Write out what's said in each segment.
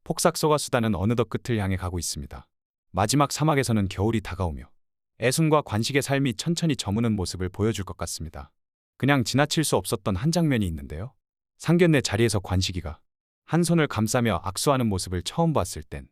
폭삭소가 수다는 어느덧 끝을 향해 가고 있습니다. 마지막 사막에서는 겨울이 다가오며 애순과 관식의 삶이 천천히 저무는 모습을 보여줄 것 같습니다. 그냥 지나칠 수 없었던 한 장면이 있는데요. 상견례 자리에서 관식이가 한 손을 감싸며 악수하는 모습을 처음 봤을 땐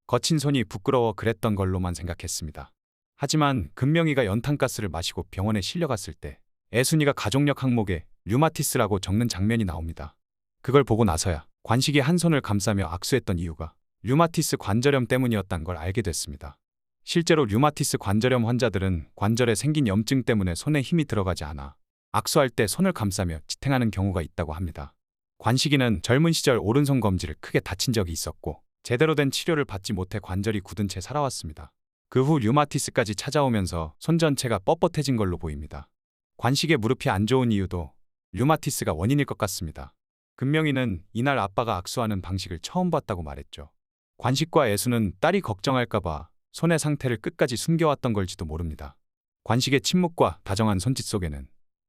거친 손이 부끄러워 그랬던 걸로만 생각했습니다. 하지만 금명이가 연탄가스를 마시고 병원에 실려갔을 때 애순이가 가족력 항목에 류마티스라고 적는 장면이 나옵니다. 그걸 보고 나서야 관식이 한 손을 감싸며 악수했던 이유가 류마티스 관절염 때문이었단 걸 알게 됐습니다. 실제로 류마티스 관절염 환자들은 관절에 생긴 염증 때문에 손에 힘이 들어가지 않아 악수할 때 손을 감싸며 지탱하는 경우가 있다고 합니다. 관식이는 젊은 시절 오른손 검지를 크게 다친 적이 있었고 제대로 된 치료를 받지 못해 관절이 굳은 채 살아왔습니다. 그 후 류마티스까지 찾아오면서 손 전체가 뻣뻣해진 걸로 보입니다. 관식의 무릎이 안 좋은 이유도 류마티스가 원인일 것 같습니다. 금명이는 이날 아빠가 악수하는 방식을 처음 봤다고 말했죠. 관식과 애수는 딸이 걱정할까봐 손의 상태를 끝까지 숨겨왔던 걸지도 모릅니다. 관식의 침묵과 다정한 손짓 속에는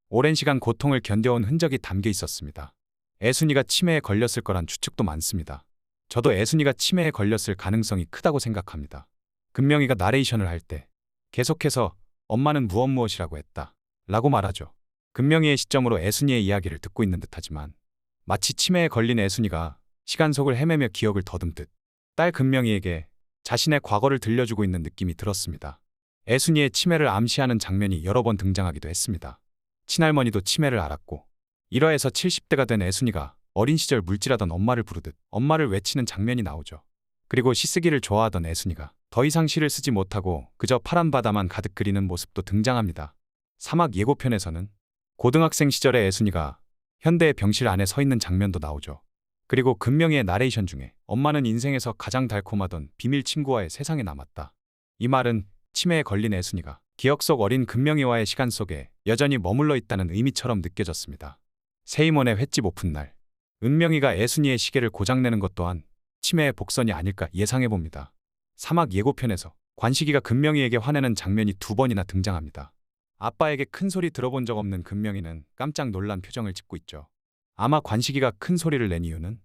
오랜 시간 고통을 견뎌온 흔적이 담겨 있었습니다. 애순이가 치매에 걸렸을 거란 추측도 많습니다. 저도 애순이가 치매에 걸렸을 가능성이 크다고 생각합니다. 금명이가 나레이션을 할 때 계속해서 엄마는 무엇이라고 했다 라고 말하죠. 금명이의 시점으로 애순이의 이야기를 듣고 있는 듯하지만 마치 치매에 걸린 애순이가 시간 속을 헤매며 기억을 더듬듯 딸 금명이에게 자신의 과거를 들려주고 있는 느낌이 들었습니다. 애순이의 치매를 암시하는 장면이 여러 번 등장하기도 했습니다. 친할머니도 치매를 앓았고 1화에서 70대가 된 애순이가 어린 시절 물질하던 엄마를 부르듯 엄마를 외치는 장면이 나오죠. 그리고 시 쓰기를 좋아하던 애순이가 더 이상 시를 쓰지 못하고 그저 파란 바다만 가득 그리는 모습도 등장합니다. 사막 예고편에서는 고등학생 시절의 애순이가 현대의 병실 안에 서 있는 장면도 나오죠. 그리고 금명이의 나레이션 중에 엄마는 인생에서 가장 달콤하던 비밀 친구와의 세상에 남았다. 이 말은 치매에 걸린 애순이가 기억 속 어린 금명이와의 시간 속에 여전히 머물러 있다는 의미처럼 느껴졌습니다. 세임원의 횟집 오픈 날, 은명이가 애순이의 시계를 고장내는 것 또한 치매의 복선이 아닐까 예상해봅니다. 사막 예고편에서 관식이가 금명이에게 화내는 장면이 2번이나 등장합니다. 아빠에게 큰 소리 들어본 적 없는 금명이는 깜짝 놀란 표정을 짓고 있죠. 아마 관식이가 큰 소리를 낸 이유는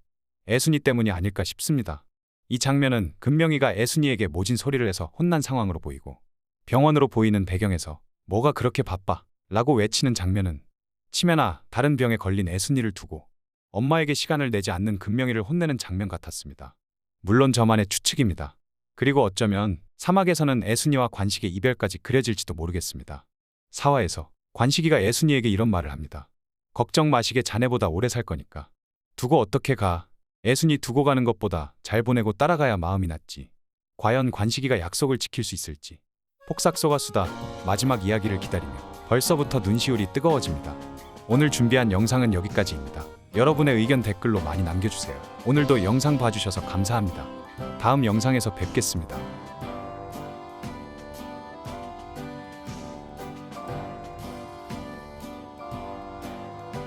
애순이 때문이 아닐까 싶습니다. 이 장면은 금명이가 애순이에게 모진 소리를 해서 혼난 상황으로 보이고 병원으로 보이는 배경에서 뭐가 그렇게 바빠? 라고 외치는 장면은 치매나 다른 병에 걸린 애순이를 두고 엄마에게 시간을 내지 않는 금명이를 혼내는 장면 같았습니다. 물론 저만의 추측입니다. 그리고 어쩌면 사막에서는 애순이와 관식의 이별까지 그려질지도 모르겠습니다. 4화에서 관식이가 애순이에게 이런 말을 합니다. 걱정 마시게 자네보다 오래 살 거니까. 두고 어떻게 가. 애순이 두고 가는 것보다 잘 보내고 따라가야 마음이 낫지. 과연 관식이가 약속을 지킬 수 있을지. 폭삭소가 수다 마지막 이야기를 기다리며 벌써부터 눈시울이 뜨거워집니다. 오늘 준비한 영상은 여기까지입니다. 여러분의 의견 댓글로 많이 남겨주세요. 오늘도 영상 봐주셔서 감사합니다. 다음 영상에서 뵙겠습니다.